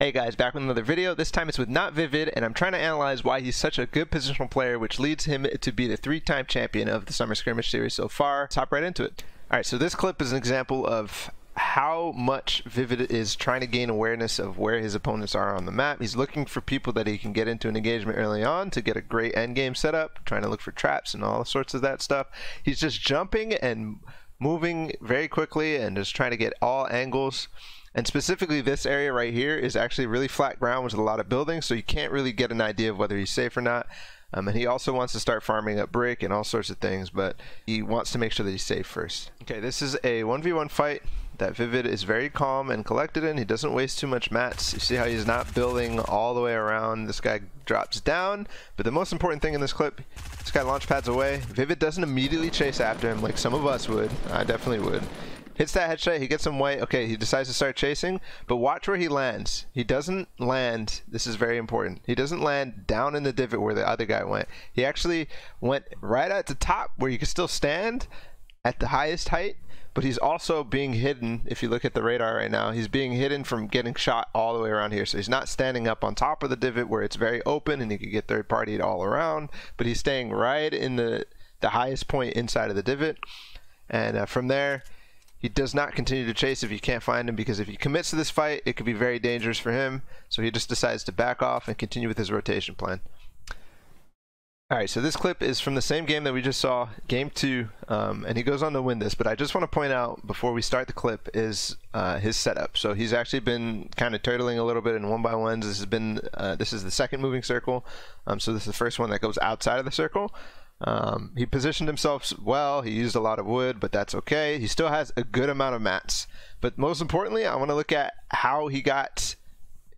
Hey guys, back with another video. This time it's with NotVivid, and I'm trying to analyze why he's such a good positional player, which leads him to be the 3-time champion of the Summer Skirmish series so far. Let's hop right into it. Alright, so this clip is an example of how much Vivid is trying to gain awareness of where his opponents are on the map. He's looking for people that he can get into an engagement early on to get a great endgame setup, trying to look for traps and all sorts of that stuff. He's just jumping and moving very quickly and just trying to get all angles. And specifically this area right here is actually really flat ground with a lot of buildings, so you can't really get an idea of whether he's safe or not. And he also wants to start farming up brick and all sorts of things, but he wants to make sure that he's safe first. Okay, this is a 1v1 fight that Vivid is very calm and collected in. He doesn't waste too much mats. You see how he's not building all the way around. This guy drops down, but the most important thing in this clip, this guy launch pads away. Vivid doesn't immediately chase after him like some of us would. I definitely would. Hits that headshot, he gets some white. Okay, he decides to start chasing, but watch where he lands. He doesn't land, this is very important, he doesn't land down in the divot where the other guy went. He actually went right at the top where you can still stand at the highest height, but he's also being hidden. If you look at the radar right now, he's being hidden from getting shot all the way around here. So he's not standing up on top of the divot where it's very open and he could get third-partied all around, but he's staying right in the highest point inside of the divot. And from there, he does not continue to chase if you can't find him, because if he commits to this fight, it could be very dangerous for him. So he just decides to back off and continue with his rotation plan. Alright, so this clip is from the same game that we just saw, game 2, and he goes on to win this. But I just want to point out before we start the clip is his setup. So he's actually been kind of turtling a little bit in 1x1s. This is the second moving circle. So this is the first one that goes outside of the circle. He positioned himself well. He used a lot of wood, but that's okay. He still has a good amount of mats. But most importantly, I want to look at how he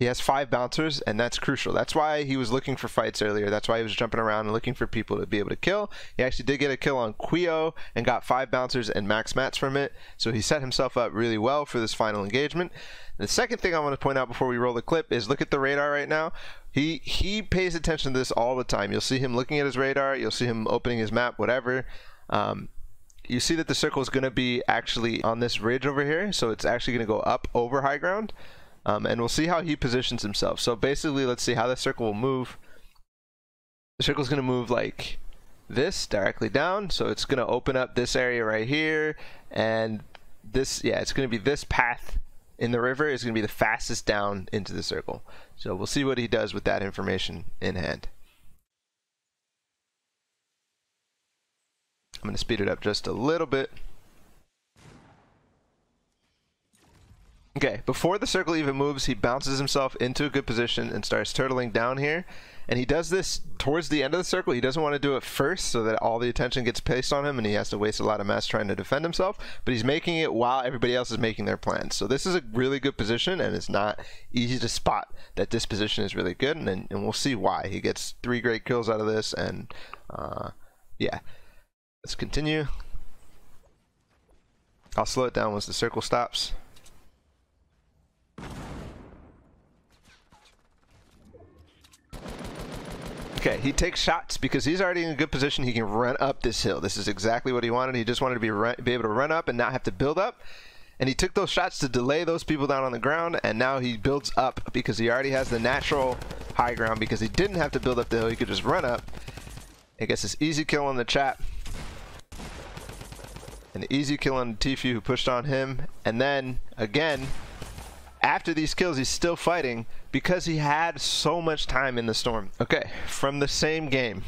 has 5 bouncers, and that's crucial. That's why he was looking for fights earlier. That's why he was jumping around and looking for people to be able to kill. He actually did get a kill on Quio and got 5 bouncers and max mats from it. So he set himself up really well for this final engagement. And the second thing I want to point out before we roll the clip is look at the radar right now. He pays attention to this all the time. You'll see him looking at his radar. You'll see him opening his map, whatever. You see that the circle is going to be actually on this ridge over here. So it's actually going to go up over high ground. And we'll see how he positions himself. So basically, let's see how the circle will move. The circle is going to move like this, directly down. So it's going to open up this area right here. And this, yeah, it's going to be this path in the river is going to be the fastest down into the circle. So we'll see what he does with that information in hand. I'm going to speed it up just a little bit. Okay, before the circle even moves, he bounces himself into a good position and starts turtling down here. And he does this towards the end of the circle. He doesn't want to do it first so that all the attention gets placed on him and he has to waste a lot of mats trying to defend himself. But he's making it while everybody else is making their plans. So this is a really good position, and it's not easy to spot that this position is really good. And we'll see why. He gets 3 great kills out of this, and yeah. Let's continue. I'll slow it down once the circle stops. Okay, he takes shots because he's already in a good position. He can run up this hill. This is exactly what he wanted. He just wanted to be able to run up and not have to build up. And he took those shots to delay those people down on the ground, and now he builds up because he already has the natural high ground because he didn't have to build up the hill. He could just run up. He gets this easy kill on the chap. An easy kill on Tfue who pushed on him. And then, again, after these kills, he's still fighting because he had so much time in the storm. Okay, from the same game,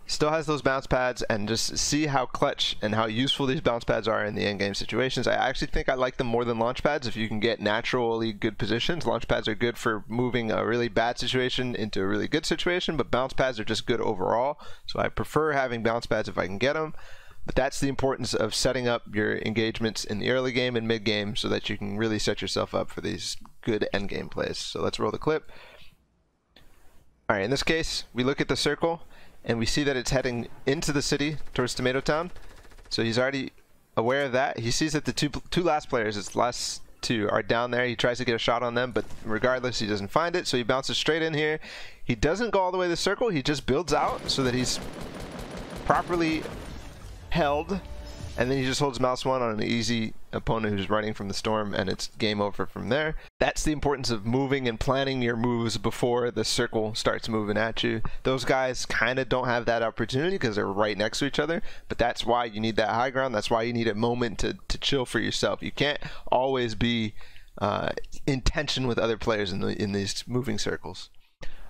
still has those bounce pads, and just see how clutch and how useful these bounce pads are in the end game situations. I actually think I like them more than launch pads if you can get naturally good positions. Launch pads are good for moving a really bad situation into a really good situation, but bounce pads are just good overall. So I prefer having bounce pads if I can get them. But that's the importance of setting up your engagements in the early game and mid game so that you can really set yourself up for these good end game plays. So let's roll the clip. Alright, in this case, we look at the circle and we see that it's heading into the city towards Tomato Town. So he's already aware of that. He sees that the two last players, his last 2, are down there. He tries to get a shot on them, but regardless, he doesn't find it. So he bounces straight in here. He doesn't go all the way to the circle. He just builds out so that he's properly held, and then he just holds mouse 1 on an easy opponent who's running from the storm, and it's game over from there. That's the importance of moving and planning your moves before the circle starts moving at you. Those guys kind of don't have that opportunity because they're right next to each other, but that's why you need that high ground. That's why you need a moment to chill for yourself. You can't always be in tension with other players in these moving circles.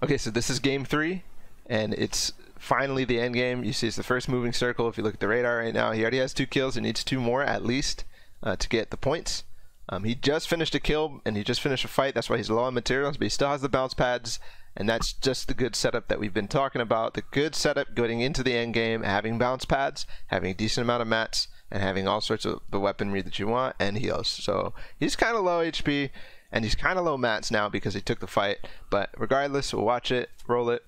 Okay, so this is game 3, and it's finally the end game. You see it's the first moving circle. If you look at the radar right now, he already has 2 kills. He needs 2 more at least to get the points. He just finished a kill and he just finished a fight. That's why he's low on materials, but he still has the bounce pads, and that's just the good setup that we've been talking about. The good setup going into the end game, having bounce pads, having a decent amount of mats, and having all sorts of the weaponry that you want, and heals. So he's kind of low HP and he's kind of low mats now because he took the fight, but regardless, we'll watch it, roll it.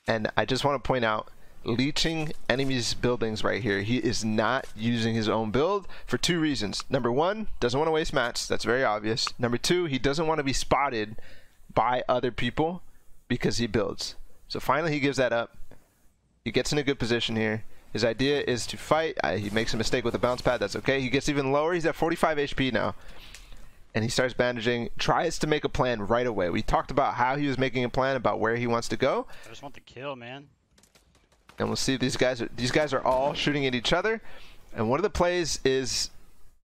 And I just want to point out, leeching enemies' buildings right here, he is not using his own build for 2 reasons. Number 1, doesn't want to waste mats. That's very obvious. Number 2, he doesn't want to be spotted by other people because he builds. So finally he gives that up. He gets in a good position here. His idea is to fight. He makes a mistake with the bounce pad. That's okay. He gets even lower. He's at 45 HP now. And he starts bandaging, tries to make a plan right away. We talked about how he was making a plan about where he wants to go. I just want the kill, man. And we'll see if these guys are all shooting at each other. And one of the plays is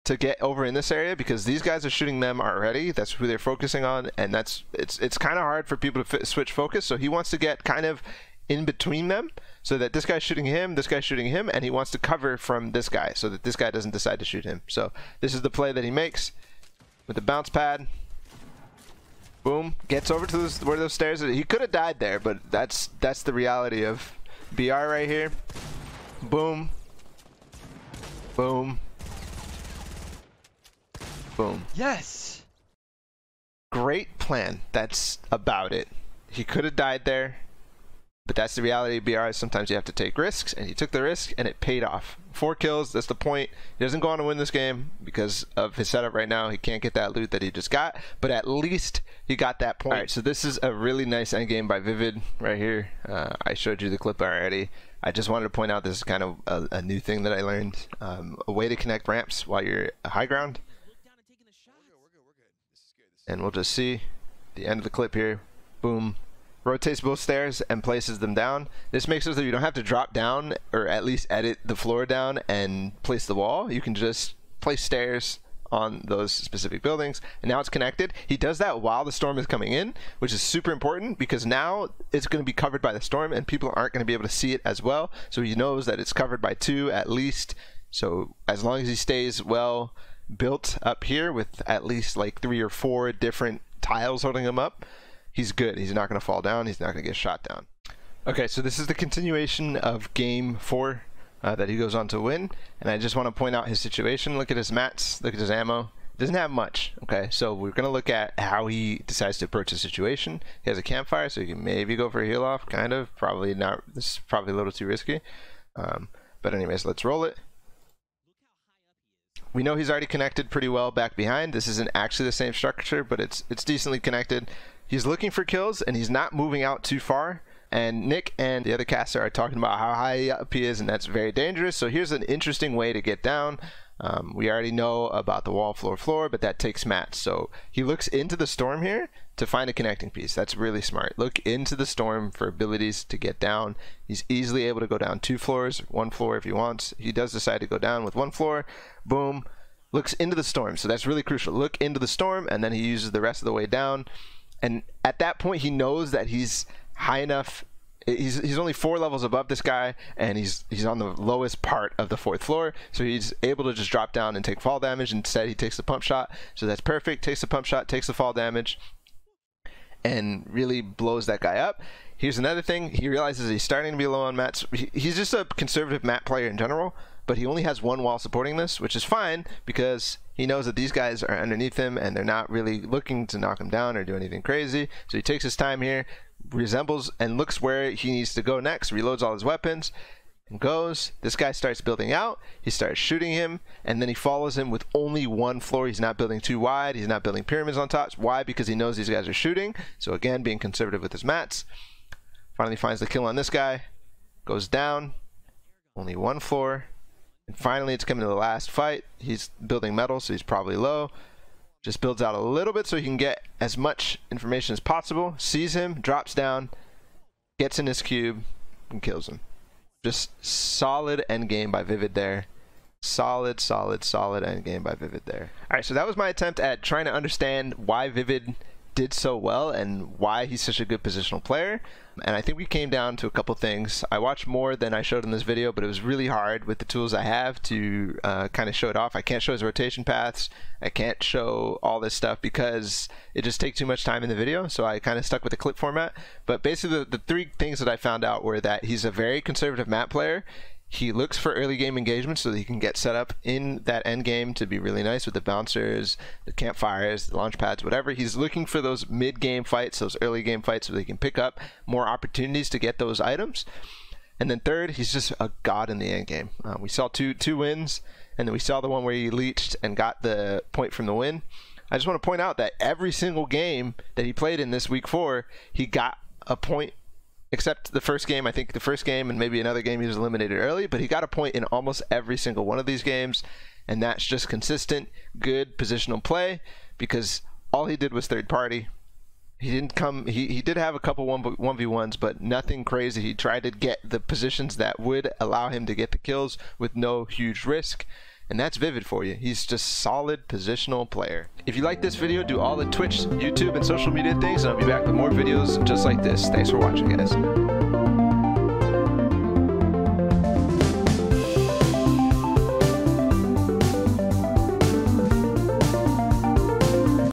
to get over in this area because these guys are shooting them already. That's who they're focusing on, and it's kind of hard for people to switch focus. So he wants to get kind of in between them so that this guy's shooting him, this guy's shooting him, and he wants to cover from this guy so that this guy doesn't decide to shoot him. So this is the play that he makes. With the bounce pad, boom, gets over to where those stairs are. He could have died there, but that's the reality of BR right here. Boom, boom, boom. Yes. Great plan. That's about it. He could have died there, but that's the reality of BR. Sometimes you have to take risks, and he took the risk, and it paid off. 4 kills, that's the point. He doesn't go on to win this game because of his setup right now. He can't get that loot that he just got, but at least he got that point. All right, so this is a really nice endgame by Vivid right here. I showed you the clip already. I just wanted to point out this is kind of a new thing that I learned. A way to connect ramps while you're high ground. And we'll just see the end of the clip here. Boom. Rotates both stairs and places them down. This makes it so you don't have to drop down or at least edit the floor down and place the wall. You can just place stairs on those specific buildings, and now it's connected. He does that while the storm is coming in, which is super important because now it's going to be covered by the storm and people aren't going to be able to see it as well. So he knows that it's covered by 2 at least. So as long as he stays well built up here with at least like 3 or 4 different tiles holding him up, he's good. He's not going to fall down. He's not going to get shot down. Okay, so this is the continuation of game 4 that he goes on to win. And I just want to point out his situation. Look at his mats. Look at his ammo. Doesn't have much. Okay, so we're going to look at how he decides to approach the situation. He has a campfire, so he can maybe go for a heal off. Kind of. Probably not. This is probably a little too risky. But anyways, let's roll it. We know he's already connected pretty well back behind. This isn't actually the same structure, but it's decently connected. He's looking for kills, and he's not moving out too far. And Nick and the other caster are talking about how high up he is, and that's very dangerous. So here's an interesting way to get down. We already know about the wall, floor, but that takes mats. So he looks into the storm here to find a connecting piece. That's really smart. Look into the storm for abilities to get down. He's easily able to go down 2 floors, 1 floor if he wants. He does decide to go down with 1 floor. Boom. Looks into the storm. So that's really crucial. Look into the storm, and then he uses the rest of the way down. And at that point, he knows that he's high enough. He's only 4 levels above this guy, and he's on the lowest part of the 4th floor, so he's able to just drop down and take fall damage. Instead, he takes the pump shot, so that's perfect. Takes the pump shot, takes the fall damage, and really blows that guy up. Here's another thing. He realizes he's starting to be low on mats. He's just a conservative mat player in general, but he only has 1 wall supporting this, which is fine because he knows that these guys are underneath him and they're not really looking to knock him down or do anything crazy. So he takes his time here, resembles and looks where he needs to go next, reloads all his weapons, and goes. This guy starts building out. He starts shooting him, and then he follows him with only 1 floor. He's not building too wide. He's not building pyramids on top. Why? Because he knows these guys are shooting. So again, being conservative with his mats. Finally finds the kill on this guy. Goes down. Only 1 floor. And finally, it's coming to the last fight. He's building metal, so he's probably low. Just builds out a little bit so he can get as much information as possible. Sees him, drops down, gets in his cube, and kills him. Just solid endgame by Vivid there. Solid endgame by Vivid there. Alright, so that was my attempt at trying to understand why Vivid did so well and why he's such a good positional player. And I think we came down to a couple things. I watched more than I showed in this video, but it was really hard with the tools I have to kind of show it off. I can't show his rotation paths. I can't show all this stuff because it just takes too much time in the video. So I kind of stuck with the clip format. But basically the three things that I found out were that he's a very conservative map player. He looks for early game engagement so that he can get set up in that end game to be really nice with the bouncers, the campfires, the launch pads, whatever. He's looking for those mid-game fights, those early game fights so that he can pick up more opportunities to get those items. And then third, he's just a god in the end game. We saw two wins, and then we saw the one where he leeched and got the point from the win. I just want to point out that every single game that he played in this week 4, he got a point. Except the first game. I think the first game and maybe another game he was eliminated early, but he got a point in almost every single one of these games, and that's just consistent, good positional play because all he did was third party. He didn't come, he did have a couple 1v1s, but nothing crazy. He tried to get the positions that would allow him to get the kills with no huge risk. And that's Vivid for you. He's just solid positional player. If you like this video, do all the Twitch, YouTube, and social media things, and I'll be back with more videos just like this. Thanks for watching, guys.